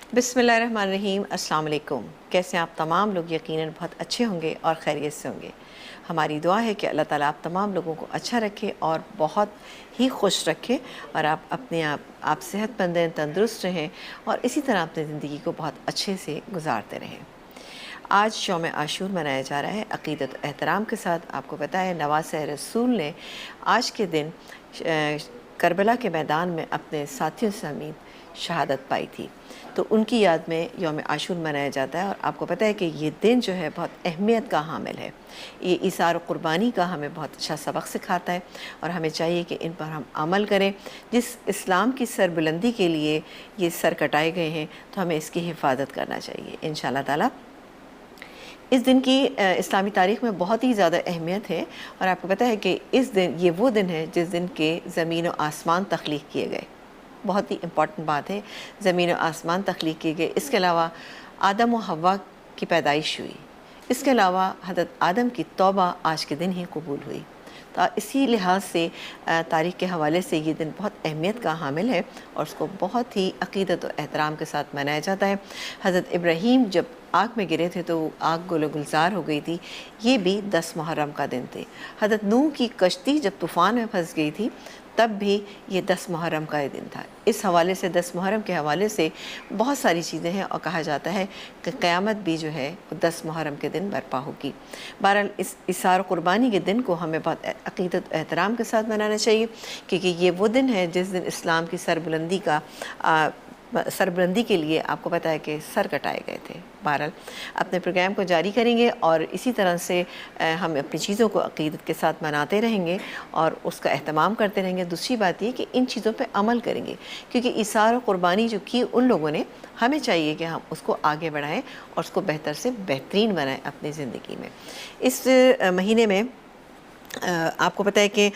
बिस्मिल्लाहिर्रहमानिर्रहीम। अस्सलाम वालेकुम। कैसे हैं आप तमाम लोग? यकीनन बहुत अच्छे होंगे और खैरियत से होंगे। हमारी दुआ है कि अल्लाह ताला आप तमाम लोगों को अच्छा रखे और बहुत ही खुश रखे और आप अपने आप सेहतमंद रहें, तंदुरुस्त रहें और इसी तरह अपनी ज़िंदगी को बहुत अच्छे से गुजारते रहें। आज यौम आशूर मनाया जा रहा है अक़ीदत और एहतराम के साथ। आपको पता है नवासे रसूल ने आज के दिन करबला के मैदान में अपने साथियों समेत शहादत पाई थी, तो उनकी याद में यौम आशूर मनाया जाता है। और आपको पता है कि ये दिन जो है बहुत अहमियत का हामिल है। ये इसार क़ुरबानी का हमें बहुत अच्छा सबक सिखाता है और हमें चाहिए कि इन पर हम अमल करें। जिस इस्लाम की सरबुलंदी के लिए ये सर कटाए गए हैं, तो हमें इसकी हिफाजत करना चाहिए इंशाअल्लाह ताला। इस दिन की इस्लामी तारीख़ में बहुत ही ज़्यादा अहमियत है और आपको पता है कि इस दिन ये वो दिन है जिस दिन के ज़मीन और आसमान तख्लीक़ किए गए। बहुत ही इम्पॉर्टेंट बात है, ज़मीन और आसमान तख्लीक़ किए गए। इसके अलावा आदम और हव्वा की पैदाइश हुई। इसके अलावा हज़रत आदम की तौबा आज के दिन ही कबूल हुई। तो इसी लिहाज से तारीख़ के हवाले से ये दिन बहुत अहमियत का हामिल है और उसको बहुत ही अक़ीदत और एहतराम के साथ मनाया जाता है। हज़रत इब्राहीम जब आग में गिरे थे तो आग गोलो गुलजार हो गई थी, ये भी 10 मुहर्रम का दिन थे। हज़रत नूह की कश्ती जब तूफ़ान में फंस गई थी, तब भी ये 10 मुहर्रम का ये दिन था। इस हवाले से 10 मुहर्रम के हवाले से बहुत सारी चीज़ें हैं और कहा जाता है कि क़यामत भी जो है वो 10 मुहर्रम के दिन बर्पा होगी। बहरहाल इस इसार क़ुरबानी के दिन को हमें बहुत अक़ीदत एहतराम के साथ मनाना चाहिए, क्योंकि ये वो दिन है जिस दिन इस्लाम की सरबुलंदी के लिए आपको पता है कि सर कटाए गए थे। बहरहाल अपने प्रोग्राम को जारी करेंगे और इसी तरह से हम अपनी चीज़ों को अक़ीदत के साथ मनाते रहेंगे और उसका एहतमाम करते रहेंगे। दूसरी बात ये कि इन चीज़ों पे अमल करेंगे, क्योंकि इसार और क़ुरबानी जो की उन लोगों ने, हमें चाहिए कि हम उसको आगे बढ़ाएँ और उसको बेहतर से बेहतरीन बनाएँ अपनी ज़िंदगी में। इस महीने में आपको पता है कि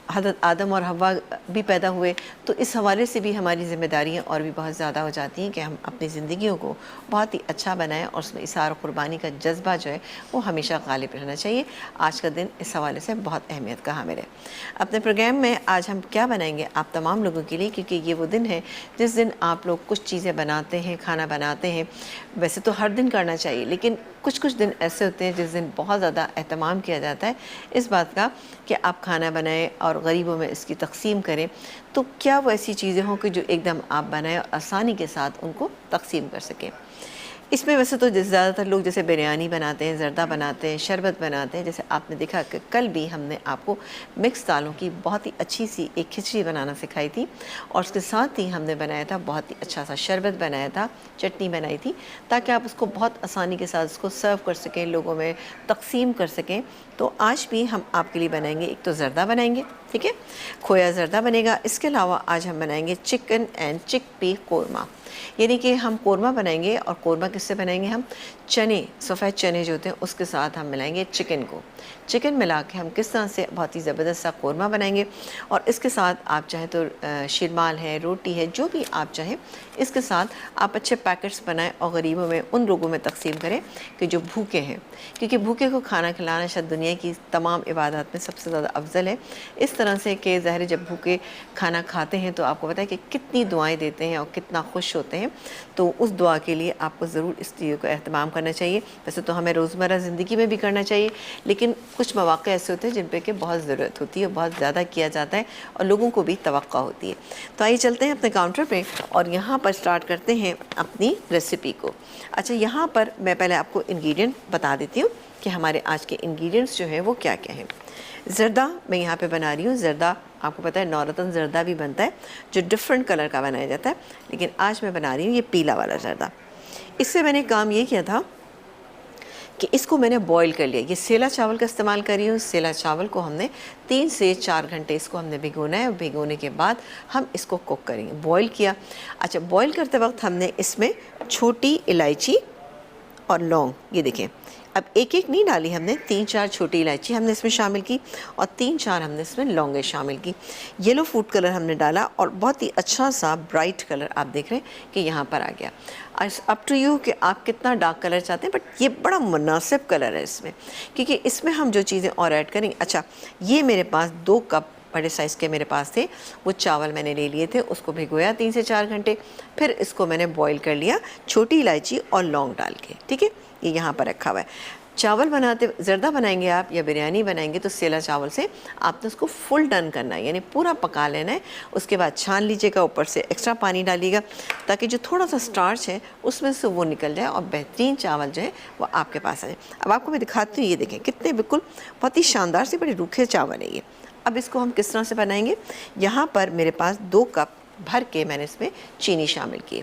हज़रत आदम और हव्वा भी पैदा हुए, तो इस हवाले से भी हमारी ज़िम्मेदारियाँ और भी बहुत ज़्यादा हो जाती हैं कि हम अपनी ज़िंदगियों को बहुत ही अच्छा बनाएं और उसमें इसार और क़ुरबानी का जज्बा जो है वो हमेशा गालिब रहना चाहिए। आज का दिन इस हवाले से बहुत अहमियत का हामिल है। अपने प्रोग्राम में आज हम क्या बनाएंगे आप तमाम लोगों के लिए, क्योंकि ये वो दिन है जिस दिन आप लोग कुछ चीज़ें बनाते हैं, खाना बनाते हैं। वैसे तो हर दिन करना चाहिए, लेकिन कुछ कुछ दिन ऐसे होते हैं जिस दिन बहुत ज़्यादा एहतमाम किया जाता है इस बात का कि आप खाना बनाएं और गरीबों में इसकी तक़सीम करें। तो क्या वो ऐसी चीज़ें हों कि जो एकदम आप बनाएं और आसानी के साथ उनको तक़सीम कर सकें। इसमें वैसे तो ज़्यादातर लोग जैसे बिरयानी बनाते हैं, ज़र्दा बनाते हैं, शरबत बनाते हैं। जैसे आपने देखा कि कल भी हमने आपको मिक्स दालों की बहुत ही अच्छी सी एक खिचड़ी बनाना सिखाई थी और उसके साथ ही हमने बनाया था बहुत ही अच्छा सा शरबत बनाया था, चटनी बनाई थी, ताकि आप उसको बहुत आसानी के साथ उसको सर्व कर सकें, लोगों में तक़सीम कर सकें। तो आज भी हम आपके लिए बनाएंगे, एक तो ज़र्दा बनाएंगे, ठीक है, खोया ज़र्दा बनेगा। इसके अलावा आज हम बनाएंगे चिकन एंड चिकपी कोरमा, यानी कि हम कोरमा बनाएंगे। और कोरमा किससे बनाएंगे? हम चने, सफ़ेद चने जो होते हैं उसके साथ हम मिलाएंगे चिकन को। चिकन मिला के हम किस तरह से बहुत ही ज़बरदस्त सा कोरमा बनाएंगे। और इसके साथ आप चाहें तो शिरमाल है, रोटी है, जो भी आप चाहें इसके साथ आप अच्छे पैकेट्स बनाएं और गरीबों में, उन लोगों में तक़सीम करें कि जो भूखे हैं, क्योंकि भूखे को खाना खिलाना शायद दुनिया की तमाम इबादत में सबसे ज़्यादा अफजल है। इस तरह से कि ज़ाहिर जब भूखे खाना खाते हैं तो आपको पता है कि कितनी दुआएँ देते हैं और कितना खुश होते हैं। तो उस दुआ के लिए आपको ज़रूर इस चीज़ को एहतमाम करना चाहिए। वैसे तो हमें रोज़मर्रा ज़िंदगी में भी करना चाहिए, लेकिन कुछ मौक़े ऐसे होते हैं जिन पे कि बहुत ज़रूरत होती है, बहुत ज़्यादा किया जाता है और लोगों को भी तवक्को होती है। तो आइए चलते हैं अपने काउंटर पे और यहाँ पर स्टार्ट करते हैं अपनी रेसिपी को। अच्छा, यहाँ पर मैं पहले आपको इंग्रेडिएंट बता देती हूँ कि हमारे आज के इंग्रेडिएंट्स जो हैं वो क्या क्या हैं। ज़र्दा मैं यहाँ पे बना रही हूँ। ज़र्दा आपको पता है नौरतन ज़र्दा भी बनता है जो डिफरेंट कलर का बनाया जाता है, लेकिन आज मैं बना रही हूँ ये पीला वाला ज़र्दा। इससे मैंने काम ये किया था कि इसको मैंने बॉईल कर लिया। ये सेला चावल का इस्तेमाल कर रही हूँ। सेला चावल को हमने 3 से 4 घंटे इसको हमने भिगोना है और भिगोने के बाद हम इसको कुक करेंगे। बॉईल किया। अच्छा, बॉईल करते वक्त हमने इसमें छोटी इलायची और लौंग, ये देखें, अब एक एक नहीं डाली हमने, 3-4 छोटी इलायची हमने इसमें शामिल की और 3-4 हमने इसमें लौंगे शामिल की। येलो फूड कलर हमने डाला और बहुत ही अच्छा सा ब्राइट कलर आप देख रहे हैं कि यहाँ पर आ गया। अप टू यू कि आप कितना डार्क कलर चाहते हैं, बट ये बड़ा मुनासिब कलर है इसमें, क्योंकि इसमें हम जो चीज़ें और ऐड करेंगे। अच्छा, ये मेरे पास 2 कप बड़े साइज़ के मेरे पास थे, वो चावल मैंने ले लिए थे, उसको भिगोया 3 से 4 घंटे, फिर इसको मैंने बॉईल कर लिया छोटी इलायची और लौंग डाल के, ठीक है। ये यहाँ पर रखा हुआ है। चावल बनाते ज़र्दा बनाएंगे आप या बिरयानी बनाएंगे तो सेला चावल से आपने उसको फुल डन करना है, यानी पूरा पका लेना है। उसके बाद छान लीजिएगा, ऊपर से एक्स्ट्रा पानी डालिएगा ताकि जो थोड़ा सा स्टार्च है उसमें से वो निकल जाए और बेहतरीन चावल जो है वो आपके पास आ जाए। अब आपको मैं दिखाती हूँ, ये देखें कितने बिल्कुल बहुत ही शानदार से बड़े रूखे चावल है ये। अब इसको हम किस तरह से बनाएंगे, यहाँ पर मेरे पास 2 कप भर के मैंने इसमें चीनी शामिल की।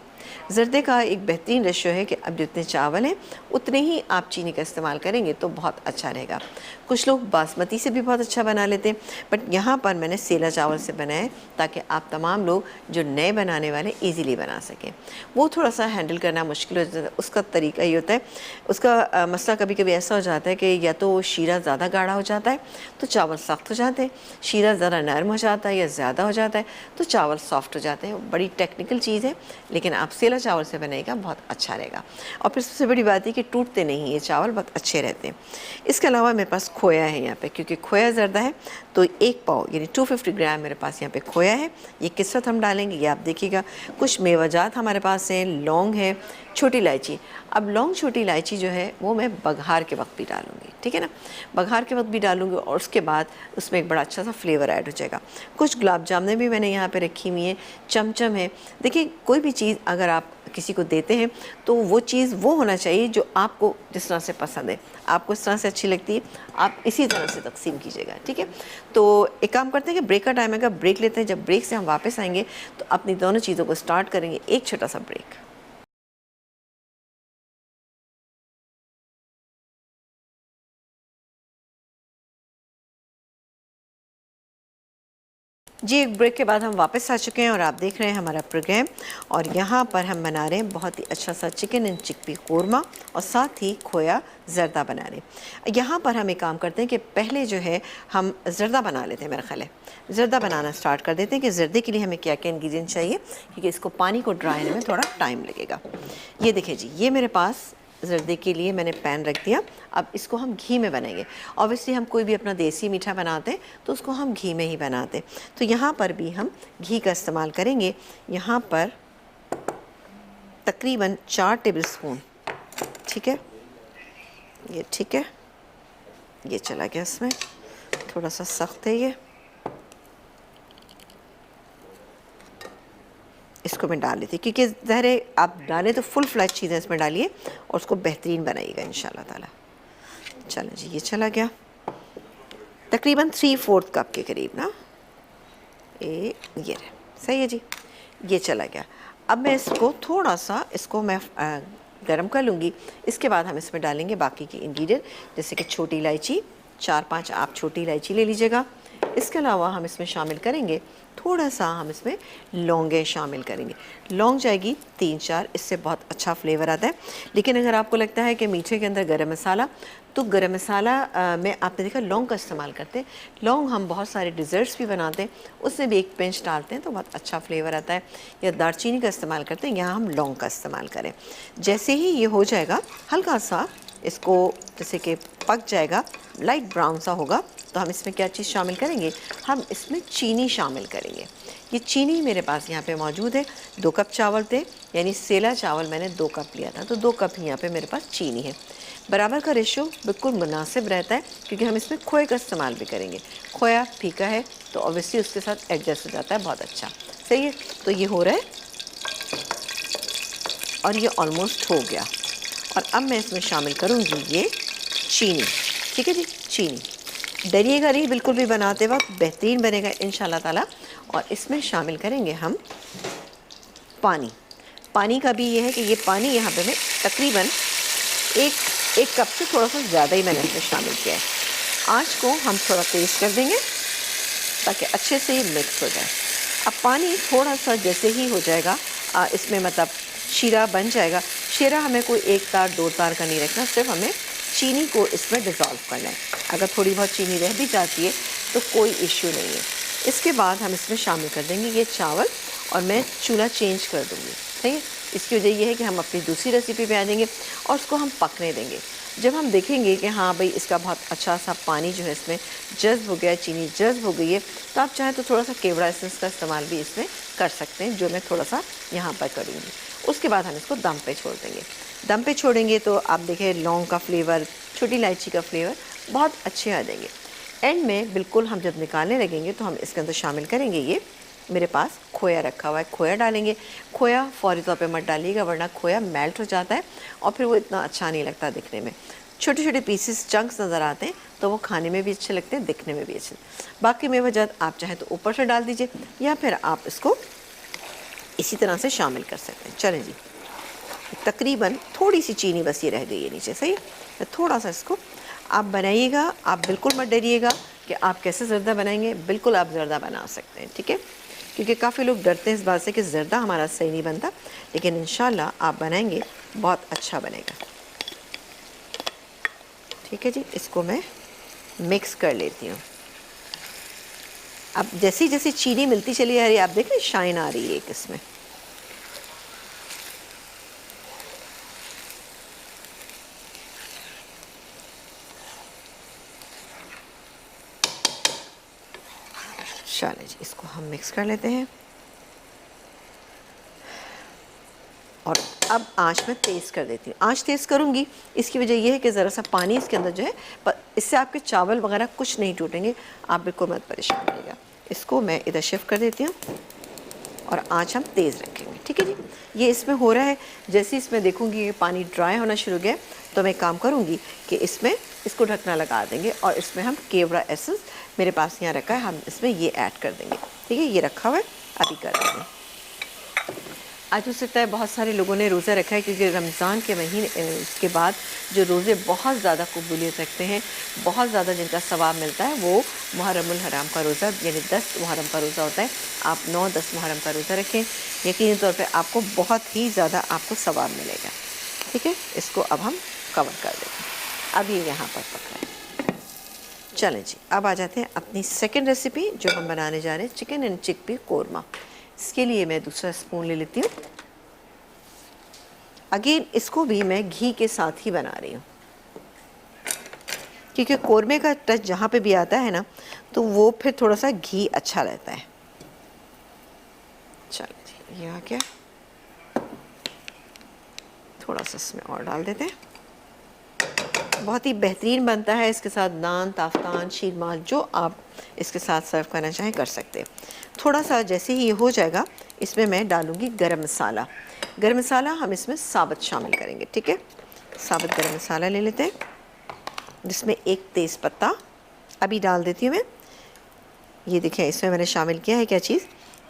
ज़र्दे का एक बेहतरीन रेशो है कि अब जितने चावल हैं उतने ही आप चीनी का इस्तेमाल करेंगे तो बहुत अच्छा रहेगा। कुछ लोग बासमती से भी बहुत अच्छा बना लेते हैं, बट यहाँ पर मैंने सेला चावल से बनाया ताकि आप तमाम लोग जो नए बनाने वाले इजीली बना सकें। वो थोड़ा सा हैंडल करना मुश्किल हो जाता है, उसका तरीका ये होता है, उसका मसला कभी कभी ऐसा हो जाता है कि या तो शीरा ज़्यादा गाढ़ा हो जाता है तो चावल सख्त हो जाते हैं, शीरा ज़रा नरम हो जाता है या ज़्यादा हो जाता है तो चावल सॉफ्ट हो जाते हैं। बड़ी टेक्निकल चीज़ है, लेकिन आप सेला चावल से बनेगा बहुत अच्छा रहेगा। और फिर सबसे बड़ी बात है कि टूटते नहीं, ये चावल बहुत अच्छे रहते हैं। इसके अलावा मेरे पास खोया है यहाँ पे, क्योंकि खोया ज़र्दा है तो 1 पाव यानी 250 ग्राम मेरे पास यहाँ पे खोया है। ये किस वक्त हम डालेंगे ये आप देखिएगा। कुछ मेवाजात हमारे पास हैं, लौंग है, छोटी इलायची। अब लौंग छोटी इलायची जो है वो मैं बघार के वक्त भी डालूँगी, ठीक है ना, बघार के वक्त भी डालूँगी और उसके बाद उसमें एक बड़ा अच्छा सा फ्लेवर ऐड हो जाएगा। कुछ गुलाब जामुन भी मैंने यहाँ पे रखी हुई हैं, चमचम है। देखिए कोई भी चीज़ अगर आप किसी को देते हैं तो वो चीज़ वो होना चाहिए जो आपको जिस तरह से पसंद है, आपको इस तरह से अच्छी लगती है, आप इसी तरह से तकसीम कीजिएगा, ठीक है। तो एक काम करते हैं कि ब्रेक का टाइम है, ब्रेक लेते हैं। जब ब्रेक से हम वापस आएंगे तो अपनी दोनों चीज़ों को स्टार्ट करेंगे। एक छोटा सा ब्रेक। जी, एक ब्रेक के बाद हम वापस आ चुके हैं और आप देख रहे हैं हमारा प्रोग्राम। और यहाँ पर हम बना रहे हैं बहुत ही अच्छा सा चिकन एंड चिकपी कोरमा और साथ ही खोया ज़र्दा बना रहे हैं। यहाँ पर हम एक काम करते हैं कि पहले जो है हम ज़र्दा बना लेते हैं। मेरा ख्याल है ज़र्दा बनाना स्टार्ट कर देते हैं कि ज़र्दे के लिए हमें क्या क्या इंग्रेडिएंट चाहिए, क्योंकि इसको पानी को ड्राई होने में थोड़ा टाइम लगेगा। ये देखिए जी, ये मेरे पास ज़र्दे के लिए मैंने पैन रख दिया। अब इसको हम घी में बनाएंगे। ऑब्वियसली हम कोई भी अपना देसी मीठा बनाते हैं तो उसको हम घी में ही बनाते हैं, तो यहाँ पर भी हम घी का इस्तेमाल करेंगे। यहाँ पर तकरीबन 4 टेबलस्पून, ठीक है, ये ठीक है, ये चला गया इसमें, थोड़ा सा सख्त है ये, इसको मैं डाल लेती, क्योंकि ज़ाहिर है आप डालें तो फुल फ्लैश चीज़ें इसमें डालिए और उसको बेहतरीन बनाइएगा इंशाल्लाह ताला। चलो जी, ये चला गया तकरीबन 3/4 कप के करीब ना, ये रहे, सही है जी, ये चला गया। अब मैं इसको थोड़ा सा इसको मैं गरम कर लूँगी। इसके बाद हम इसमें डालेंगे बाकी के इंग्रेडिएंट, जैसे कि छोटी इलायची 4-5 आप छोटी इलायची ले लीजिएगा। इसके अलावा हम इसमें शामिल करेंगे थोड़ा सा, हम इसमें लौंगे शामिल करेंगे। लौंग जाएगी 3-4, इससे बहुत अच्छा फ्लेवर आता है। लेकिन अगर आपको लगता है कि मीठे के अंदर गरम मसाला, तो गरम मसाला में आपने देखा लौंग का इस्तेमाल करते हैं। लौंग हम बहुत सारे डिज़र्ट्स भी बनाते हैं, उसमें भी 1 पिंच डालते हैं तो बहुत अच्छा फ्लेवर आता है। या दालचीनी का इस्तेमाल करते हैं, यहाँ हम लौंग का इस्तेमाल करें। जैसे ही ये हो जाएगा हल्का सा, इसको जैसे कि पक जाएगा, लाइट ब्राउन सा होगा, तो हम इसमें क्या चीज़ शामिल करेंगे, हम इसमें चीनी शामिल करेंगे। ये चीनी मेरे पास यहाँ पे मौजूद है। 2 कप चावल थे, यानी सेला चावल मैंने 2 कप लिया था, तो 2 कप ही यहाँ पे मेरे पास चीनी है। बराबर का रेशो बिल्कुल मुनासिब रहता है, क्योंकि हम इसमें खोए का इस्तेमाल भी करेंगे। खोया फीका है तो ऑब्वियसली उसके साथ एडजस्ट हो जाता है बहुत अच्छा, सही है। तो ये हो रहा है और ये ऑलमोस्ट हो गया। और अब मैं इसमें शामिल करूँगी ये चीनी, ठीक है जी, चीनी। डरिएगा नहीं बिल्कुल भी, बनाते वक्त बेहतरीन बनेगा इंशाल्लाह ताला। और इसमें शामिल करेंगे हम पानी। पानी का भी ये है कि ये पानी यहाँ पे मैं तकरीबन एक कप से थोड़ा सा ज़्यादा ही मैंने इसमें शामिल किया है। आँच को हम थोड़ा तेज़ कर देंगे ताकि अच्छे से ये मिक्स हो जाए। अब पानी थोड़ा सा जैसे ही हो जाएगा इसमें मतलब शीरा बन जाएगा। शीरा हमें कोई 1 तार 2 तार का नहीं रखना, सिर्फ हमें चीनी को इसमें डिज़ोल्व करना है। अगर थोड़ी बहुत चीनी रह भी जाती है तो कोई इश्यू नहीं है। इसके बाद हम इसमें शामिल कर देंगे ये चावल और मैं चूल्हा चेंज कर दूँगी, सही है। इसकी वजह ये है कि हम अपनी दूसरी रेसिपी पे आ जाएंगे और उसको हम पकने देंगे। जब हम देखेंगे कि हाँ भाई इसका बहुत अच्छा सा पानी जो है इसमें जज़्ब हो गया है, चीनी जज़्ब हो गई है, तो आप चाहें तो थोड़ा सा केवड़ा एसेंस का इस्तेमाल भी इसमें कर सकते हैं, जो मैं थोड़ा सा यहाँ पर करूँगी। उसके बाद हम इसको दम पे छोड़ देंगे। दम पे छोड़ेंगे तो आप देखें लौंग का फ्लेवर, छोटी इलायची का फ्लेवर बहुत अच्छे आ जाएंगे। एंड में बिल्कुल हम जब निकालने लगेंगे तो हम इसके अंदर शामिल करेंगे, ये मेरे पास खोया रखा हुआ है, खोया डालेंगे। खोया फ़ौरी तौर पे मत डालिएगा वरना खोया मेल्ट हो जाता है और फिर वो इतना अच्छा नहीं लगता दिखने में। छोटे छोटे पीसेस चंक्स नज़र आते हैं तो वो खाने में भी अच्छे लगते हैं, दिखने में भी अच्छे। बाकी मेवाजात आप चाहें तो ऊपर से डाल दीजिए या फिर आप इसको इसी तरह से शामिल कर सकते हैं। चलें जी, तकरीबन थोड़ी सी चीनी बस ये रह गई है नीचे, सही है। थोड़ा सा इसको आप बनाइएगा, आप बिल्कुल मत डरिएगा कि आप कैसे ज़र्दा बनाएंगे, बिल्कुल आप ज़र्दा बना सकते हैं, ठीक है। क्योंकि काफ़ी लोग डरते हैं इस बात से कि ज़र्दा हमारा सही नहीं बनता, लेकिन इंशाल्लाह आप बनाएंगे बहुत अच्छा बनेगा, ठीक है जी। इसको मैं मिक्स कर लेती हूँ। अब जैसी जैसी चीनी मिलती चली आ रही है, आप देख रहे हैं शाइन आ रही है एक इसमें। चलिए जी, इसको हम मिक्स कर लेते हैं और अब आँच में तेज़ कर देती हूँ। आँच तेज़ करूँगी, इसकी वजह यह है कि ज़रा सा पानी इसके अंदर जो है, इससे आपके चावल वगैरह कुछ नहीं टूटेंगे, आप बिल्कुल मत परेशान होइएगा। इसको मैं इधर शिफ्ट कर देती हूँ और आँच हम तेज़ रखेंगे, ठीक है जी। ये इसमें हो रहा है, जैसे इसमें देखूँगी ये पानी ड्राई होना शुरू हो गया तो मैं काम करूँगी कि इसमें इसको ढकना लगा देंगे और इसमें हम केवड़ा एसेंस मेरे पास यहाँ रखा है, हम इसमें ये ऐड कर देंगे, ठीक है। ये रखा हुआ है, अभी कर देंगे। आज हो सकता है बहुत सारे लोगों ने रोज़ा रखा है क्योंकि रमज़ान के महीने के बाद जो रोज़े बहुत ज़्यादा कबूलियत रखते हैं, बहुत ज़्यादा जिनका सवाब मिलता है, वो मुहर्रमुल हराम का रोज़ा यानी 10 मुहर्रम का रोज़ा होता है। आप 9-10 मुहर्रम का रोज़ा रखें, यकीनी तौर पे आपको बहुत ही ज़्यादा आपको सवाब मिलेगा, ठीक है। इसको अब हम कवर कर देते हैं, अब ये यहाँ पर पक रहा है। चलें जी, अब आ जाते हैं अपनी सेकेंड रेसिपी जो हम बनाने जा रहे हैं, चिकन एंड चिकपी कोरमा। इसके लिए मैं दूसरा स्पून ले लेती हूँ। अगेन इसको भी मैं घी के साथ ही बना रही हूँ क्योंकि कोरमे का टच जहाँ पे भी आता है ना तो वो फिर थोड़ा सा घी अच्छा रहता है। चलो जी, ये आ गया, थोड़ा सा इसमें और डाल देते हैं। बहुत ही बेहतरीन बनता है, इसके साथ नान, ताफ्तान, शीरमाल जो आप इसके साथ सर्व करना चाहें कर सकते हैं। थोड़ा सा जैसे ही ये हो जाएगा इसमें मैं डालूँगी गरम मसाला। गरम मसाला हम इसमें साबुत शामिल करेंगे, ठीक है। साबुत गरम मसाला ले लेते हैं जिसमें एक तेज़पत्ता अभी डाल देती हूँ मैं। ये देखिए इसमें मैंने शामिल किया है क्या चीज़,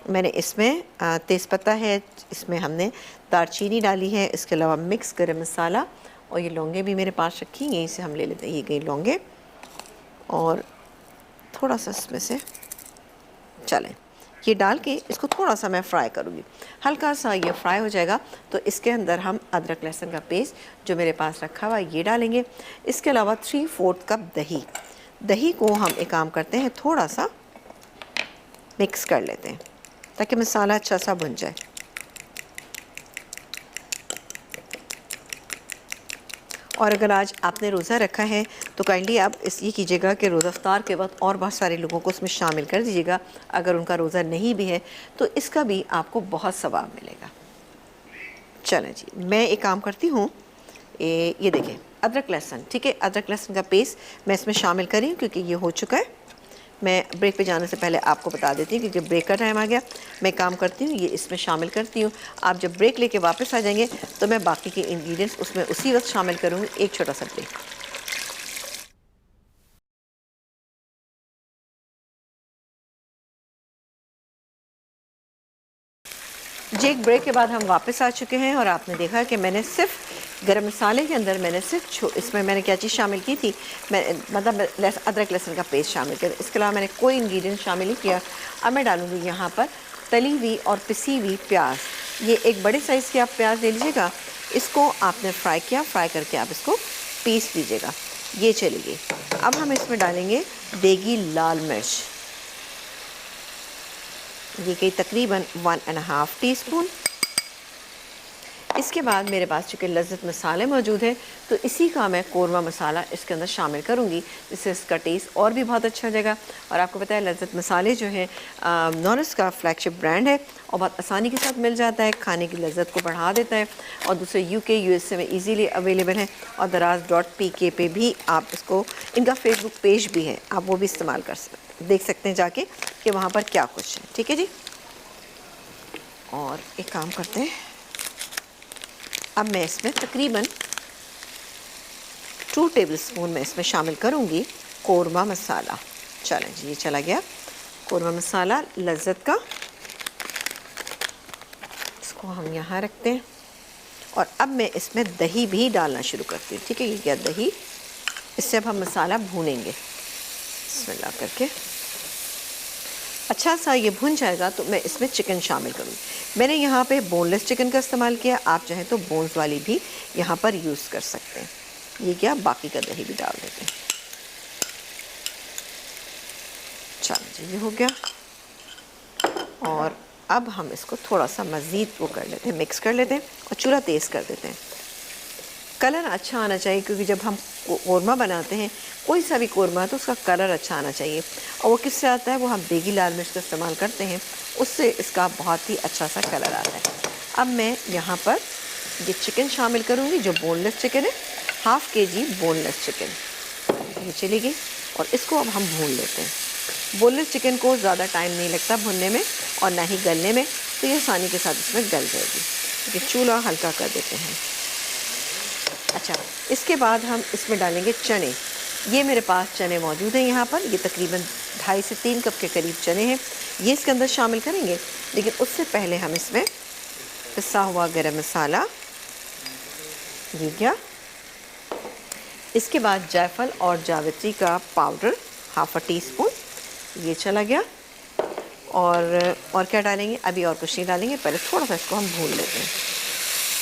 मैंने इसमें तेज़पत्ता है, इसमें हमने दालचीनी डाली है, इसके अलावा मिक्स गरम मसाला और ये लौंगे भी मेरे पास रखी, यहीं से हम ले लेते हैं। ये गई लौंगे और थोड़ा सा इसमें से चलें ये डाल के इसको थोड़ा सा मैं फ्राई करूँगी। हल्का सा ये फ्राई हो जाएगा तो इसके अंदर हम अदरक लहसुन का पेस्ट जो मेरे पास रखा हुआ ये डालेंगे। इसके अलावा 3/4 कप दही, दही को हम एक काम करते हैं थोड़ा सा मिक्स कर लेते हैं ताकि मसाला अच्छा सा भुन जाए। और अगर आज आपने रोज़ा रखा है तो काइंडली आप ये कीजिएगा कि रोज़ा इफ्तार के वक्त और बहुत सारे लोगों को उसमें शामिल कर दीजिएगा। अगर उनका रोज़ा नहीं भी है तो इसका भी आपको बहुत सवाब मिलेगा। चलें जी, मैं एक काम करती हूँ, ये देखें अदरक लहसुन, ठीक है। अदरक लहसुन का पेस्ट मैं इसमें शामिल करी क्योंकि ये हो चुका है। मैं ब्रेक पे जाने से पहले आपको बता देती हूँ क्योंकि ब्रेक का टाइम आ गया। मैं काम करती हूँ, ये इसमें शामिल करती हूँ। आप जब ब्रेक लेके वापस आ जाएंगे तो मैं बाकी के इंग्रेडिएंट्स उसमें उसी वक्त शामिल करूँगी। एक छोटा सा ब्रेक। जी, एक ब्रेक के बाद हम वापस आ चुके हैं और आपने देखा कि मैंने सिर्फ गरम मसाले के अंदर मैंने सिर्फ इसमें मैंने क्या चीज़ शामिल की थी, मैं मतलब अदरक लहसुन का पेस्ट शामिल किया। इसके अलावा मैंने कोई इंग्रेडिएंट शामिल नहीं किया। अब मैं डालूँगी यहाँ पर तली हुई और पिसी हुई प्याज। ये एक बड़े साइज़ की आप प्याज ले लीजिएगा, इसको आपने फ्राई किया, फ्राई करके आप इसको पीस लीजिएगा। ये चलिए, अब हम इसमें डालेंगे देगी लाल मिर्च, ये गई तकरीबन 1.5 टीस्पून। इसके बाद मेरे पास चूँकि लज़्ज़त मसाले मौजूद हैं, तो इसी का मैं कोरमा मसाला इसके अंदर शामिल करूँगी, जिससे इसका टेस्ट और भी बहुत अच्छा हो जाएगा। और आपको पता है लज़्ज़त मसाले जो हैं नॉरिस का फ्लैगशिप ब्रांड है और बहुत आसानी के साथ मिल जाता है, खाने की लज़्ज़त को बढ़ा देता है और दूसरे UK USA में ईज़िली अवेलेबल है और दराज.pk पे भी आप इसको, इनका फेसबुक पेज भी है, आप वो भी इस्तेमाल कर सकते, देख सकते हैं जाके कि वहाँ पर क्या कुछ है। ठीक है जी। और एक काम करते हैं, अब मैं इसमें तकरीबन 2 टेबलस्पून मैं इसमें शामिल करूँगी कोरमा मसाला। चलें जी, ये चला गया कोरमा मसाला लज़्ज़त का। इसको हम यहाँ रखते हैं और अब मैं इसमें दही भी डालना शुरू करती हूँ। ठीक है, ये क्या दही, इससे अब हम मसाला भूनेंगे बिस्मिल्लाह करके। अच्छा सा ये भुन जाएगा तो मैं इसमें चिकन शामिल करूँगी। मैंने यहाँ पे बोनलेस चिकन का इस्तेमाल किया, आप चाहें तो बोन्स वाली भी यहाँ पर यूज़ कर सकते हैं। ये क्या, बाकी का दही भी डाल देते हैं। चलो जी, ये हो गया और अब हम इसको थोड़ा सा मज़ीद वो कर लेते हैं, मिक्स कर लेते हैं और चूल्हा तेज़ कर देते हैं। कलर अच्छा आना चाहिए क्योंकि जब हम कोरमा बनाते हैं, कोई सा भी कोरमा तो उसका कलर अच्छा आना चाहिए और वो किससे आता है, वो हम देगी लाल मिर्च का इस्तेमाल करते हैं, उससे इसका बहुत ही अच्छा सा कलर आता है। अब मैं यहाँ पर ये चिकन शामिल करूँगी जो बोनलेस चिकन है, हाफ़ kg बोनलेस चिकन ये चली गई और इसको अब हम भून लेते हैं। बोनलेस चिकन को ज़्यादा टाइम नहीं लगता भुनने में और ना ही गलने में, तो ये आसानी के साथ इसमें गल जाएगी। क्योंकि चूल्हा हल्का कर देते हैं। अच्छा, इसके बाद हम इसमें डालेंगे चने। ये मेरे पास चने मौजूद हैं यहाँ पर, ये तकरीबन 2.5 से 3 कप के करीब चने हैं, ये इसके अंदर शामिल करेंगे। लेकिन उससे पहले हम इसमें पिसा हुआ गरम मसाला, ये क्या, इसके बाद जायफल और जावित्री का पाउडर 1/2 टीस्पून, ये चला गया। और क्या डालेंगे, अभी और कुछ नहीं डालेंगे, पहले थोड़ा सा इसको हम भून लेते हैं।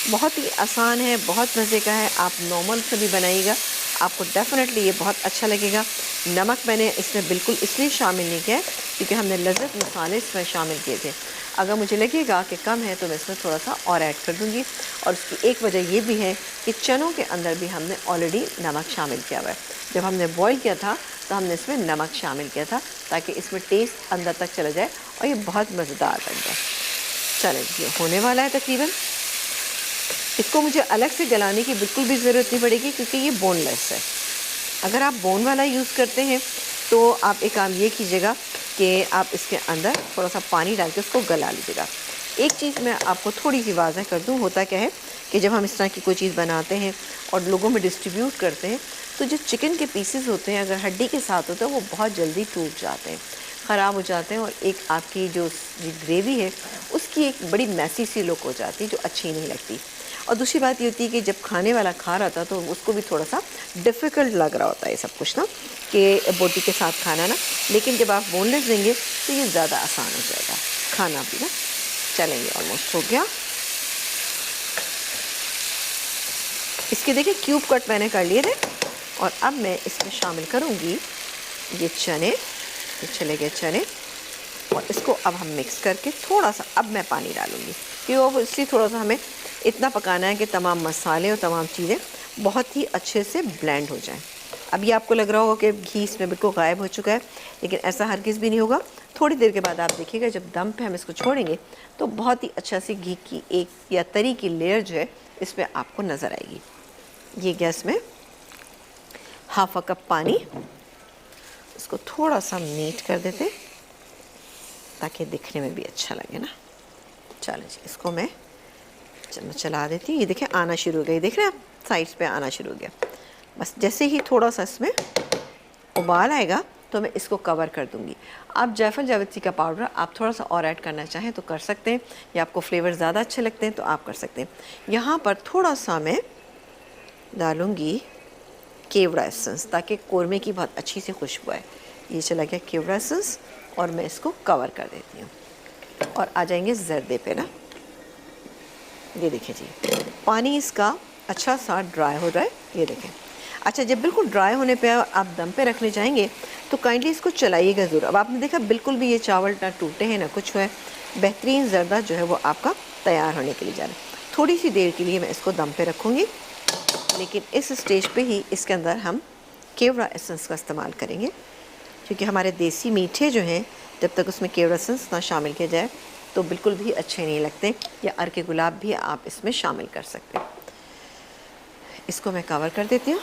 बहुत ही आसान है, बहुत मज़े का है, आप नॉर्मल से भी बनाइएगा, आपको डेफ़िनेटली ये बहुत अच्छा लगेगा। नमक मैंने इसमें बिल्कुल इसलिए शामिल नहीं किया है क्योंकि हमने लज़्ज़त मसाले इसमें शामिल किए थे। अगर मुझे लगेगा कि कम है तो मैं इसमें थोड़ा सा और ऐड कर दूँगी। और उसकी एक वजह ये भी है कि चनों के अंदर भी हमने ऑलरेडी नमक शामिल किया हुआ है। जब हमने बॉईल किया था तो हमने इसमें नमक शामिल किया था ताकि इसमें टेस्ट अंदर तक चला जाए और ये बहुत मज़ेदार बन जाए। चलें, ये होने वाला है तकरीबन। इसको मुझे अलग से गलाने की बिल्कुल भी ज़रूरत नहीं पड़ेगी क्योंकि ये बोनलेस है। अगर आप बोन वाला यूज़ करते हैं तो आप एक काम ये कीजिएगा कि आप इसके अंदर थोड़ा सा पानी डाल के उसको गला लीजिएगा। एक चीज़ मैं आपको थोड़ी सी वाज़ह कर दूँ, होता क्या है कि जब हम इस तरह की कोई चीज़ बनाते हैं और लोगों में डिस्ट्रीब्यूट करते हैं तो जो चिकन के पीसेस होते हैं अगर हड्डी के साथ होते हैं वो बहुत जल्दी टूट जाते हैं, ख़राब हो जाते हैं और एक आपकी जो ग्रेवी है उसकी एक बड़ी मैसी सी लुक हो जाती है जो अच्छी नहीं लगती। और दूसरी बात ये होती है कि जब खाने वाला खा रहा था तो उसको भी थोड़ा सा डिफ़िकल्ट लग रहा होता है सब कुछ ना, कि बोटी के साथ खाना ना, लेकिन जब आप बोनलेस देंगे तो ये ज़्यादा आसान हो जाएगा खाना भी ना। चलेंगे, ऑलमोस्ट हो गया। इसके देखिए क्यूब कट मैंने कर लिए थे और अब मैं इसमें शामिल करूँगी ये चने, ये चले गए चने, और इसको अब हम मिक्स करके थोड़ा सा अब मैं पानी डालूँगी क्योंकि इसलिए थोड़ा सा हमें इतना पकाना है कि तमाम मसाले और तमाम चीज़ें बहुत ही अच्छे से ब्लेंड हो जाएं। अभी आपको लग रहा होगा कि घी इसमें बिल्कुल गायब हो चुका है, लेकिन ऐसा हरगिज़ भी नहीं होगा। थोड़ी देर के बाद आप देखिएगा जब दम पे हम इसको छोड़ेंगे तो बहुत ही अच्छा सी घी की एक या तरी की लेयर जो है इसमें आपको नज़र आएगी। ये गैस में 1/2 कप पानी, इसको थोड़ा सा मीट कर देते ताकि दिखने में भी अच्छा लगे ना। चलो जी, इसको मैं चला देती हूँ। ये देखें आना शुरू हो गया, देख रहे हैं आप, साइड्स पे आना शुरू हो गया। बस जैसे ही थोड़ा सा इसमें उबाल आएगा तो मैं इसको कवर कर दूँगी। आप जायफल जावित्री का पाउडर आप थोड़ा सा और ऐड करना चाहें तो कर सकते हैं, या आपको फ्लेवर ज़्यादा अच्छे लगते हैं तो आप कर सकते हैं। यहाँ पर थोड़ा सा मैं डालूँगी केवड़ा एसेंस ताकि कोरमे की बहुत अच्छी सी खुशबू आए। ये चला गया केवड़ा एसेंस और मैं इसको कवर कर देती हूँ और आ जाएंगे जर्दे पे ना। ये देखें जी, पानी इसका अच्छा सा ड्राई हो जाए, ये देखें। अच्छा, जब बिल्कुल ड्राई होने पे आप दम पे रखने जाएंगे तो काइंडली इसको चलाइएगा ज़रूर। अब आपने देखा बिल्कुल भी ये चावल ना टूटे हैं ना कुछ है, बेहतरीन जर्दा जो है वो आपका तैयार होने के लिए जा रहा है। थोड़ी सी देर के लिए मैं इसको दम पे रखूँगी, लेकिन इस स्टेज पे ही इसके अंदर हम केवड़ा एसेंस का इस्तेमाल करेंगे, क्योंकि हमारे देसी मीठे जो हैं जब तक उसमें केवड़ा एसेंस ना शामिल किया जाए तो बिल्कुल भी अच्छे नहीं लगते, या अर्के गुलाब भी आप इसमें शामिल कर सकते हैं। इसको मैं कवर कर देती हूँ।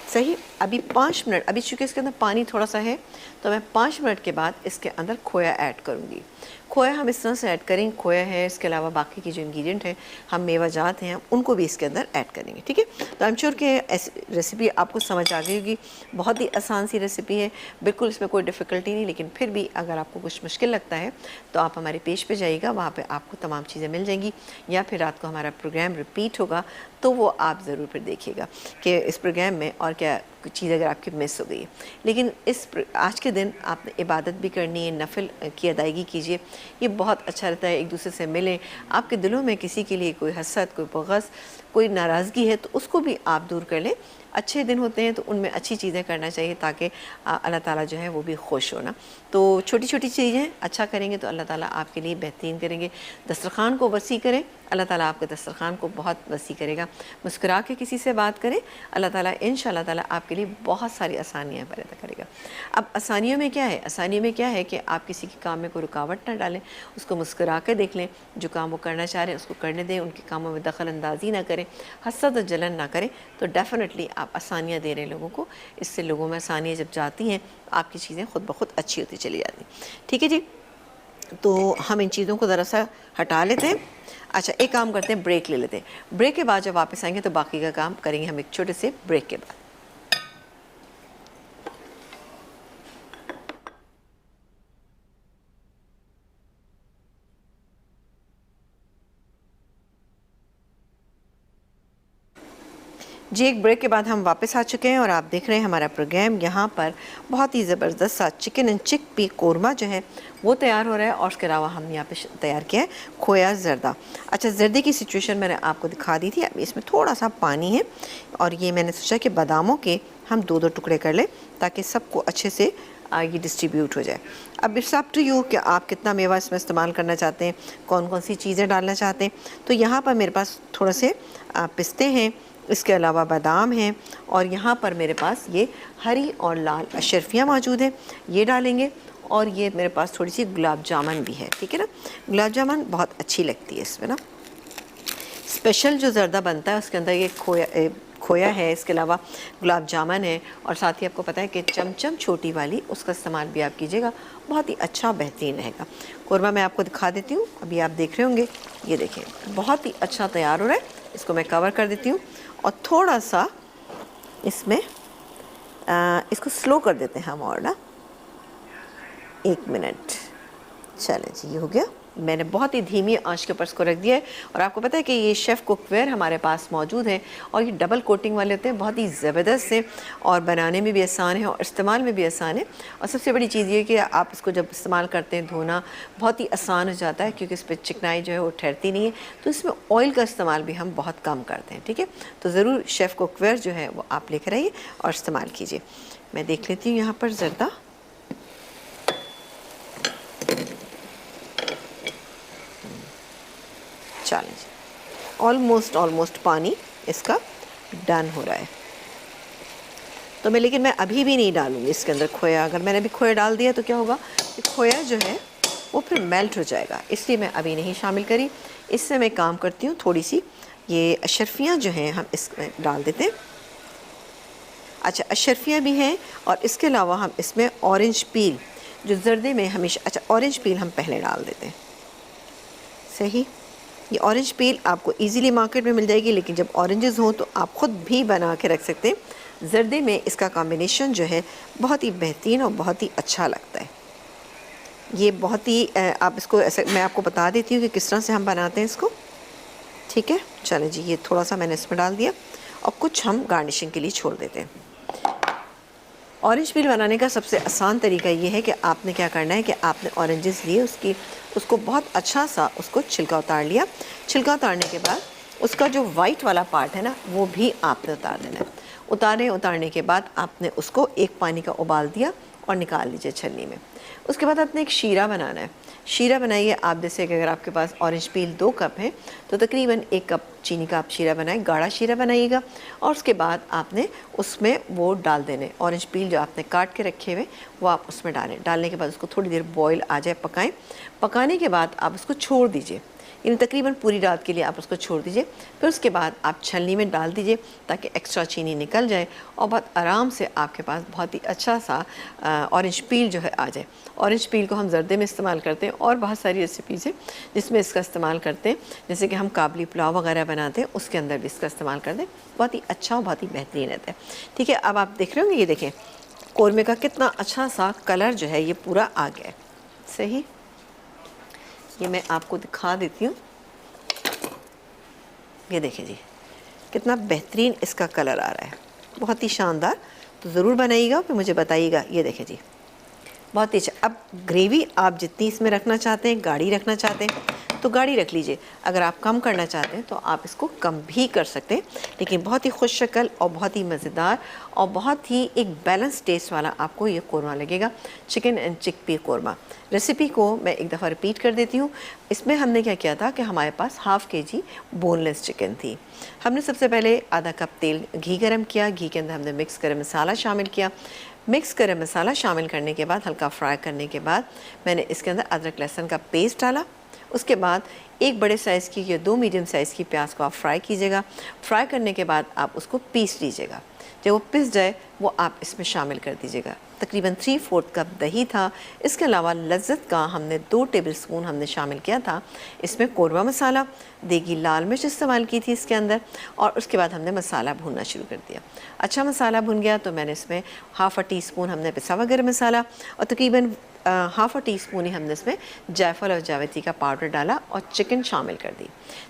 सही, अभी 5 मिनट, अभी चूँकि इसके अंदर पानी थोड़ा सा है तो मैं 5 मिनट के बाद इसके अंदर खोया ऐड करूँगी। खोया हम इस तरह से ऐड करेंगे, खोया है, इसके अलावा बाकी की जो इंग्रेडिएंट है, हम मेवाजात हैं, उनको भी इसके अंदर ऐड करेंगे। ठीक है, तो आई एम श्योर कि रेसिपी आपको समझ आ गई होगी। बहुत ही आसान सी रेसिपी है, बिल्कुल इसमें कोई डिफ़िकल्टी नहीं, लेकिन फिर भी अगर आपको कुछ मुश्किल लगता है तो आप हमारे पेज पे जाइएगा, वहाँ पे आपको तमाम चीज़ें मिल जाएंगी, या फिर रात को हमारा प्रोग्राम रिपीट होगा तो वो आप ज़रूर फिर देखिएगा कि इस प्रोग्राम में और क्या कुछ चीज़ अगर आपकी मिस हो गई। लेकिन आज के दिन आपने इबादत भी करनी है, नफिल की अदायगी कीजिए, ये बहुत अच्छा रहता है। एक दूसरे से मिलें, आपके दिलों में किसी के लिए कोई हसद, कोई बग़ज़, कोई नाराज़गी है तो उसको भी आप दूर कर लें। अच्छे दिन होते हैं तो उनमें अच्छी चीज़ें करना चाहिए ताकि अल्लाह ताला जो है वो भी खुश हो ना। तो छोटी छोटी चीज़ें अच्छा करेंगे तो अल्लाह ताला आपके लिए बेहतरीन करेंगे। दस्तरखान को वसी करें, अल्लाह ताला आपके दस्तरखान को बहुत वसी करेगा। मुस्कुरा के किसी से बात करें, अल्लाह ताला इंशाअल्लाह ताला आपके लिए बहुत सारी आसानियाँ पैदा करेगा। अब आसानियों में क्या है? आसानियों में क्या है कि आप किसी के काम में कोई रुकावट ना डालें, उसको मुस्कुरा के देख लें, जो काम वो करना चाह रहे हैं उसको करने दें, उनके कामों में दखल अंदाजी ना करें, हसद और जलन ना करें, तो डेफ़िनेटली आप आसानियाँ दे रहे हैं लोगों को। इससे लोगों में आसानियाँ जब जाती हैं आपकी चीज़ें खुद ब खुद अच्छी होती चली जाती। ठीक है जी, तो हम इन चीज़ों को ज़रा सा हटा लेते हैं। अच्छा, एक काम करते हैं, ब्रेक ले लेते हैं। ब्रेक के बाद जब वापस आएंगे तो बाकी का काम करेंगे हम एक छोटे से ब्रेक के बाद। जी, एक ब्रेक के बाद हम वापस आ चुके हैं और आप देख रहे हैं हमारा प्रोग्राम। यहाँ पर बहुत ही ज़बरदस्त सा चिकन एंड चिक पी कौरमा जो है वो तैयार हो रहा है, और उसके अलावा हमने यहाँ पे तैयार किया है खोया ज़र्दा। अच्छा, ज़र्दे की सिचुएशन मैंने आपको दिखा दी थी। अब इसमें थोड़ा सा पानी है और ये मैंने सोचा कि बादामों के हम 2-2 टुकड़े कर लें ताकि सबको अच्छे से ये डिस्ट्रीब्यूट हो जाए। अब इट्स अप टू यू कि आप कितना मेवा इसमें इस्तेमाल करना चाहते हैं, कौन कौन सी चीज़ें डालना चाहते हैं। तो यहाँ पर मेरे पास थोड़े से पिस्ते हैं, इसके अलावा बादाम हैं, और यहाँ पर मेरे पास ये हरी और लाल अशरफियाँ मौजूद हैं, ये डालेंगे। और ये मेरे पास थोड़ी सी गुलाब जामुन भी है। ठीक है ना, गुलाब जामुन बहुत अच्छी लगती है इसमें ना। स्पेशल जो ज़र्दा बनता है उसके अंदर ये खोया है, इसके अलावा गुलाब जामुन है, और साथ ही आपको पता है कि चमचम छोटी वाली उसका इस्तेमाल भी आप कीजिएगा, बहुत ही अच्छा बेहतरीन रहेगा। कौरमा मैं आपको दिखा देती हूँ, अभी आप देख रहे होंगे, ये देखें बहुत ही अच्छा तैयार हो रहा है। इसको मैं कवर कर देती हूँ और थोड़ा सा इसमें इसको स्लो कर देते हैं हम, और ना 1 मिनट। चलें जी, ये हो गया। मैंने बहुत ही धीमी आंच के ऊपर इसको रख दिया है, और आपको पता है कि ये शेफ़ कुकवेयर हमारे पास मौजूद हैं, और ये डबल कोटिंग वाले होते हैं, बहुत ही ज़बरदस्त हैं, और बनाने में भी आसान है और इस्तेमाल में भी आसान है। और सबसे बड़ी चीज़ ये कि आप इसको जब इस्तेमाल करते हैं, धोना बहुत ही आसान हो जाता है, क्योंकि इस पर चिकनाई जो है वो ठहरती नहीं है। तो इसमें ऑयल का इस्तेमाल भी हम बहुत कम करते हैं। ठीक है, तो ज़रूर शेफ़ कुकवेयर जो है वो आप लेकर आइए और इस्तेमाल कीजिए। मैं देख लेती हूँ यहाँ पर ज़र्दा, चलें जी, ऑलमोस्ट पानी इसका डन हो रहा है। तो लेकिन मैं अभी भी नहीं डालूँगी इसके अंदर खोया। अगर मैंने अभी खोया डाल दिया तो क्या होगा कि खोया जो है वो फिर मेल्ट हो जाएगा, इसलिए मैं अभी नहीं शामिल करी। इससे मैं काम करती हूँ, थोड़ी सी ये अशरफियाँ जो हैं हम इसमें डाल देते हैं। अच्छा, अशरफियाँ भी हैं, और इसके अलावा हम इसमें ऑरेंज पील, जो ज़र्दे में हमेशा, अच्छा ऑरेंज पील हम पहले डाल देते हैं। सही, ये ऑरेंज पील आपको इजीली मार्केट में मिल जाएगी, लेकिन जब ऑरेंजेस हों तो आप ख़ुद भी बना के रख सकते हैं। ज़र्दे में इसका कॉम्बिनेशन जो है बहुत ही बेहतरीन और बहुत ही अच्छा लगता है। ये बहुत ही आप इसको ऐसे, मैं आपको बता देती हूँ कि किस तरह से हम बनाते हैं इसको। ठीक है, चलें जी, ये थोड़ा सा मैंने इसमें डाल दिया, और कुछ हम गार्निशिंग के लिए छोड़ देते हैं। ऑरेंज पील बनाने का सबसे आसान तरीका ये है कि आपने क्या करना है कि आपने ऑरेंजेस लिए, उसको बहुत अच्छा सा उसको छिलका उतार लिया। छिलका उतारने के बाद उसका जो वाइट वाला पार्ट है ना, वो भी आपने उतार देना है। उतारने के बाद आपने उसको एक पानी का उबाल दिया, और निकाल लीजिए छलनी में। उसके बाद आपने एक शीरा बनाना है। शीरा बनाइए आप, जैसे कि अगर आपके पास ऑरेंज पील 2 कप है तो तकरीबन 1 कप चीनी का आप शीरा बनाएं, गाढ़ा शीरा बनाइएगा। और उसके बाद आपने उसमें वो डाल देने, ऑरेंज पील जो आपने काट के रखे हुए वो आप उसमें डालें। डालने के बाद उसको थोड़ी देर बॉईल आ जाए, पकाएं। पकाने के बाद आप उसको छोड़ दीजिए, यानी तकरीबन पूरी रात के लिए आप उसको छोड़ दीजिए। फिर उसके बाद आप छलनी में डाल दीजिए ताकि एक्स्ट्रा चीनी निकल जाए और बहुत आराम से आपके पास बहुत ही अच्छा सा ऑरेंज पील जो है आ जाए। ऑरेंज पील को हम जर्दे में इस्तेमाल करते हैं और बहुत सारी रेसिपीज़ हैं जिसमें इसका इस्तेमाल करते हैं, जैसे कि हम काबली पुलाव वगैरह बनाते हैं उसके अंदर भी इसका इस्तेमाल करते हैं। बहुत ही अच्छा और बहुत ही बेहतरीन रहता है। ठीक है, अब आप देख रहे होंगे, ये देखें कौरमे का कितना अच्छा सा कलर जो है ये पूरा आ गया है। सही, ये मैं आपको दिखा देती हूँ। ये देखिए जी कितना बेहतरीन इसका कलर आ रहा है, बहुत ही शानदार। तो ज़रूर बनाइएगा फिर मुझे बताइएगा। ये देखिए जी बहुत ही अच्छा। अब ग्रेवी आप जितनी इसमें रखना चाहते हैं, गाढ़ी रखना चाहते हैं तो गाढ़ी रख लीजिए। अगर आप कम करना चाहते हैं तो आप इसको कम भी कर सकते हैं, लेकिन बहुत ही खुश शक्ल और बहुत ही मज़ेदार और बहुत ही एक बैलेंस टेस्ट वाला आपको ये कौरमा लगेगा, chicken and chickpea korma. Recipe को मैं एक दफ़ा रिपीट कर देती हूँ। इसमें हमने क्या किया था कि हमारे पास ½ kg बोनलेस चिकन थी। हमने सबसे पहले आधा कप तेल घी गरम किया, घी के अंदर हमने मिक्स गरम मसाला शामिल किया। मिक्स गरम मसाला शामिल करने के बाद हल्का फ्राई करने के बाद मैंने इसके अंदर अदरक लहसुन का पेस्ट डाला। उसके बाद 1 बड़े साइज़ की या 2 मीडियम साइज़ की प्याज को आप फ्राई कीजिएगा। फ्राई करने के बाद आप उसको पीस लीजिएगा। जब वो पिस जाए वो आप इसमें शामिल कर दीजिएगा। तकरीबन 3/4 कप दही था। इसके अलावा लज्जत का हमने 2 टेबलस्पून हमने शामिल किया था इसमें कौरमा मसाला, देगी लाल मिर्च इस्तेमाल की थी इसके अंदर। और उसके बाद हमने मसाला भूनना शुरू कर दिया। अच्छा मसाला भुन गया तो मैंने इसमें ½ टीस्पून हमने पिसा हुआ गरम मसाला और तकरीबन ½ टीस्पून ही हमने इसमें जायफल और जावित्री का पाउडर डाला और चिकन शामिल कर दी।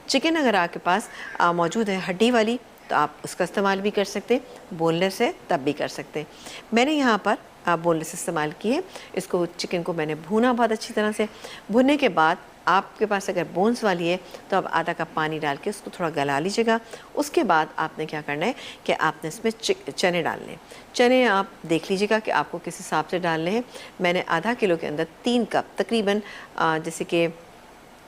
चिकन अगर आपके पास मौजूद है हड्डी वाली तो आप उसका इस्तेमाल भी कर सकते हैं, बोनलेस है तब भी कर सकते हैं। मैंने यहाँ पर बोनलेस इस्तेमाल किए। इसको चिकन को मैंने भूना बहुत अच्छी तरह से। भुनने के बाद आपके पास अगर बोन्स वाली है तो अब आधा कप पानी डाल के उसको थोड़ा गला लीजिएगा। उसके बाद आपने क्या करना है कि आपने इसमें चने डालने हैं। चने आप देख लीजिएगा कि आपको किस हिसाब से डालने हैं। मैंने आधा किलो के अंदर 3 कप तकरीबन जैसे कि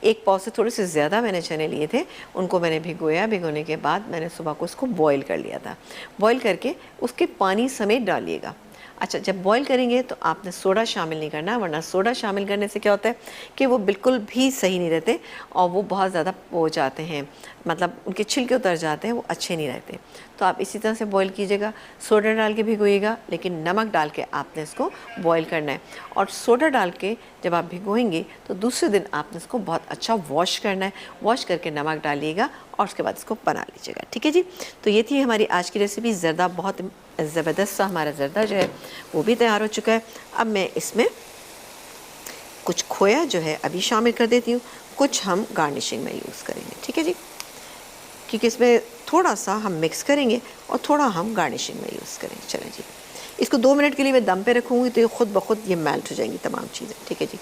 1 पाव से थोड़े से ज़्यादा मैंने चने लिए थे, उनको मैंने भिगोया। भिगोने के बाद मैंने सुबह को उसको बॉईल कर लिया था। बॉईल करके उसके पानी समेत डालिएगा। अच्छा, जब बॉईल करेंगे तो आपने सोडा शामिल नहीं करना, वरना सोडा शामिल करने से क्या होता है कि वो बिल्कुल भी सही नहीं रहते और वो बहुत ज़्यादा हो जाते हैं, मतलब उनके छिलके उतर जाते हैं, वो अच्छे नहीं रहते। तो आप इसी तरह से बॉईल कीजिएगा। सोडा डाल के भिगोइएगा, लेकिन नमक डाल के आपने इसको बॉईल करना है। और सोडा डाल के जब आप भिगोएंगे तो दूसरे दिन आपने इसको बहुत अच्छा वॉश करना है। वॉश करके नमक डालिएगा और उसके बाद इसको बना लीजिएगा। ठीक है जी, तो ये थी हमारी आज की रेसिपी। ज़र्दा बहुत ज़बरदस्त सा हमारा ज़र्दा जो है वो भी तैयार हो चुका है। अब मैं इसमें कुछ खोया जो है अभी शामिल कर देती हूँ, कुछ हम गार्निशिंग में यूज़ करेंगे। ठीक है जी, क्योंकि इसमें थोड़ा सा हम मिक्स करेंगे और थोड़ा हम गार्निशिंग में यूज़ करेंगे। चलें जी, इसको 2 मिनट के लिए मैं दम पे रखूँगी तो ये ख़ुद ब खुद ये मेल्ट हो जाएंगी तमाम चीज़ें। ठीक है जी,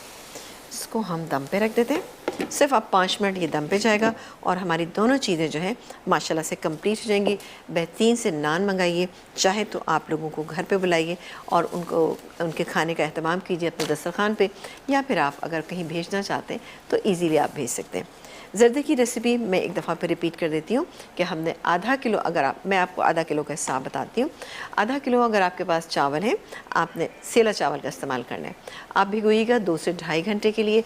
इसको हम दम पे रख देते हैं। सिर्फ अब 5 मिनट ये दम पे जाएगा और हमारी दोनों चीज़ें जो हैं माशाल्लाह से कंप्लीट हो जाएंगी। बेहतरीन से नान मंगाइए, चाहे तो आप लोगों को घर पे बुलाइए और उनको उनके खाने का एहतमाम कीजिए अपने दस्तरखान पे, या फिर आप अगर कहीं भेजना चाहते हैं तो ईज़िली आप भेज सकते हैं। ज़र्दे की रेसिपी मैं एक दफ़ा फिर रिपीट कर देती हूँ कि हमने आधा किलो, अगर मैं आपको आधा किलो का हिसाब बताती हूँ। आधा किलो अगर आपके पास चावल हैं, आपने सेला चावल का इस्तेमाल करना है। आप भिगोइएगा 2 से ढाई घंटे के लिए,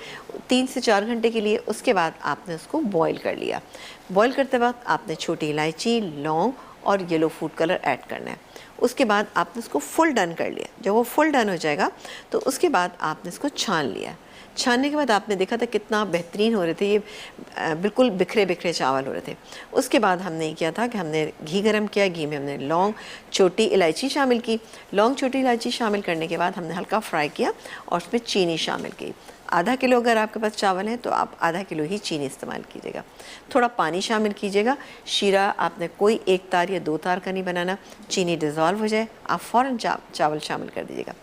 3 से 4 घंटे के लिए। उसके बाद आपने उसको बॉईल कर लिया। बॉईल करते वक्त आपने छोटी इलायची, लौंग और येलो फूड कलर ऐड करना है। उसके बाद आपने उसको फुल डन कर लिया। जब वो फुल डन हो जाएगा तो उसके बाद आपने इसको छान लिया। छानने के बाद आपने देखा था कितना बेहतरीन हो रहे थे, ये बिल्कुल बिखरे बिखरे चावल हो रहे थे। उसके बाद हमने ये किया था कि हमने घी गरम किया। घी में हमने लौंग, छोटी इलायची शामिल की। लौंग, छोटी इलायची शामिल करने के बाद हमने हल्का फ्राई किया और उसमें चीनी शामिल की। आधा किलो अगर आपके पास चावल है तो आप आधा किलो ही चीनी इस्तेमाल कीजिएगा। थोड़ा पानी शामिल कीजिएगा। शीरा आपने कोई 1 तार या 2 तार का नहीं बनाना। चीनी डिज़ोल्व हो जाए आप फ़ौरन चावल शामिल कर दीजिएगा।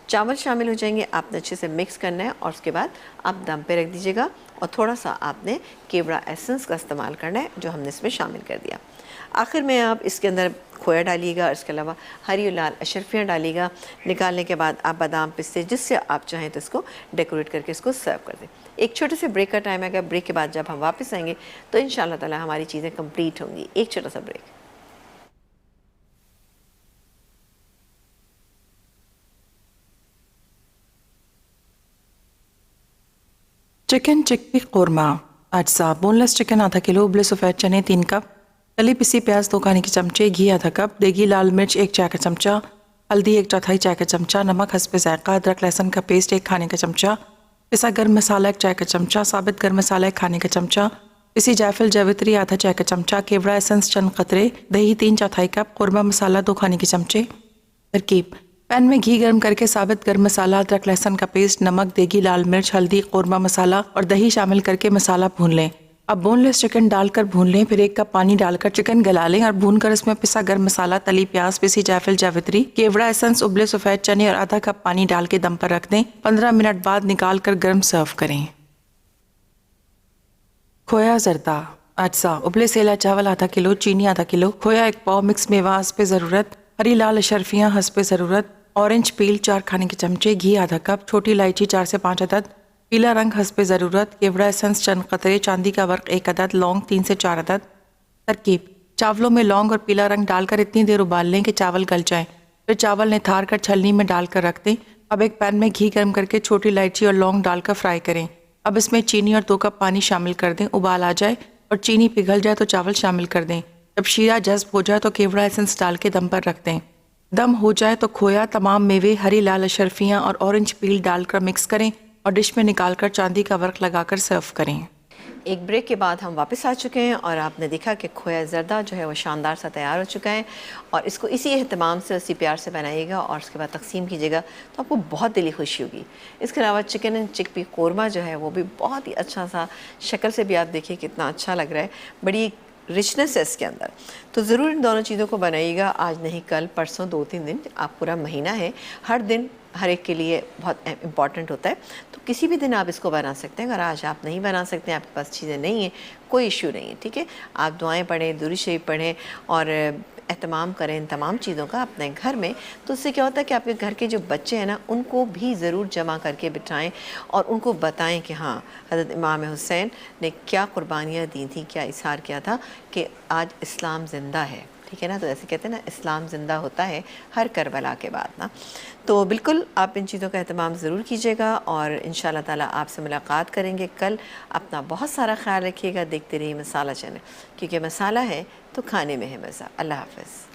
चावल शामिल हो जाएंगे, आपने अच्छे से मिक्स करना है और उसके बाद आप दम पे रख दीजिएगा। और थोड़ा सा आपने केवड़ा एसेंस का इस्तेमाल करना है जो हमने इसमें शामिल कर दिया। आखिर में आप इसके अंदर खोया डालिएगा और इसके अलावा हरी और लाल अशरफियाँ डालिएगा। निकालने के बाद आप बादाम पिस्ते जिससे आप चाहें तो इसको डेकोरेट करके इसको सर्व कर दें। एक छोटे से ब्रेक का टाइम आएगा, ब्रेक के बाद जब हम वापस आएंगे तो इंशाल्लाह ताला हमारी चीज़ें कंप्लीट होंगी। एक छोटा सा ब्रेक। चिकन चिकपी कौरमा अज्जा बोनलेस चिकन आधा किलो, उबले सफ़ेद चने 3 कप, तली पिसी प्याज 2 खाने के चमचे, घी आधा कप, देगी लाल मिर्च 1 चाय का चमचा, हल्दी 1/4 चाय का चमचा, नमक हस्बे जायका, अदरक लहसुन का पेस्ट 1 खाने का चमचा, पिसा गर्म मसाला 1 चाय का चमचा, साबित गर्म मसाला 1 खाने का चमचा, पिसी जायफल जावित्री आधा चाय का चमचा, केवड़ा एसेंस चंद कतरे, दही 3/4 कप, कौरमा मसाला 2 खाने के चमचे। तरकीब: पैन में घी गर्म करके साबित गर्म मसाला, अदरक लहसुन का पेस्ट, नमक, देगी लाल मिर्च, हल्दी, कौरमा मसाला और दही शामिल करके मसाला भून लें। अब बोनलेस चिकन डालकर भून लें। फिर 1 कप पानी डालकर चिकन गला लें और भूनकर इसमें पिसा गर्म मसाला, तली प्याज, पिसी जायफल जावित्री, केवड़ा एसेंस, उबले सफ़ेद चने और आधा कप पानी डाल के दम पर रख दें। 15 मिनट बाद निकाल कर गर्म सर्व करें। खोया जर्दा अज्जा उबले सेला चावल आधा किलो, चीनी आधा किलो, खोया 1 पाव, मिक्स मेवा हस्बे ज़रूरत, हरी लाल अशरफियाँ हस्बे ज़रूरत, ऑरेंज पील 4 खाने के चमचे, घी आधा कप, छोटी इलायची 4 से 5 अदद, पीला रंग हस्बे ज़रूरत, केवड़ा एसेंस चंद कतरे, चांदी का वर्क 1 अदद, लौंग 3 से 4 अदद। तरकीब: चावलों में लौंग और पीला रंग डालकर इतनी देर उबाल लें कि चावल गल जाएं। फिर चावल निथार कर छलनी में डालकर रख दें। अब एक पैन में घी गर्म करके छोटी इलायची और लौंग डालकर फ्राई करें। अब इसमें चीनी और 2 कप पानी शामिल कर दें। उबाल आ जाए और चीनी पिघल जाए तो चावल शामिल कर दें। जब शीरा जज्ब हो जाए तो केवड़ा एसेंस डाल के दम पर रख दें। दम हो जाए तो खोया, तमाम मेवे, हरी लाल अशरफियाँ और ऑरेंज पील डालकर मिक्स करें और डिश में निकालकर चांदी का वर्क लगाकर सर्व करें। एक ब्रेक के बाद हम वापस आ चुके हैं और आपने देखा कि खोया ज़र्दा जो है वो शानदार सा तैयार हो चुका है और इसको इसी एहतमाम से, इसी प्यार से बनाइएगा और उसके बाद तकसीम कीजिएगा तो आपको बहुत दिली खुशी होगी। इसके अलावा चिकन एंड चिकपी कौरमा जो है वो भी बहुत ही अच्छा सा, शक्ल से भी आप देखिए कितना अच्छा लग रहा है, बड़ी रिचनेस है इसके अंदर। तो ज़रूर इन दोनों चीज़ों को बनाइएगा, आज नहीं कल, परसों, 2-3 दिन, आप पूरा महीना है, हर दिन हर एक के लिए बहुत इम्पॉर्टेंट होता है। तो किसी भी दिन आप इसको बना सकते हैं। अगर आज आप नहीं बना सकते हैं, आपके पास चीज़ें नहीं हैं, कोई इशू नहीं है, ठीक है। आप दुआएं पढ़ें, दुरूद शरीफ पढ़ें और एहतमाम करें इन तमाम चीज़ों का अपने घर में। तो उससे क्या होता है कि आपके घर के जो बच्चे हैं ना, उनको भी ज़रूर जमा करके बिठाएं और उनको बताएं कि हाँ, हज़रत इमाम हुसैन ने क्या कुर्बानियाँ दी थी, क्या इज़हार किया था कि आज इस्लाम ज़िंदा है, ठीक है ना। तो ऐसे कहते हैं ना, इस्लाम ज़िंदा होता है हर करबला के बाद ना। तो बिल्कुल आप इन चीज़ों का एहतमाम ज़रूर कीजिएगा और इंशाअल्लाह ताला आपसे मुलाकात करेंगे कल। अपना बहुत सारा ख्याल रखिएगा, देखते रहिए मसाला चैनल, क्योंकि मसाला है तो खाने में है मज़ा। अल्लाह हाफ़िज़।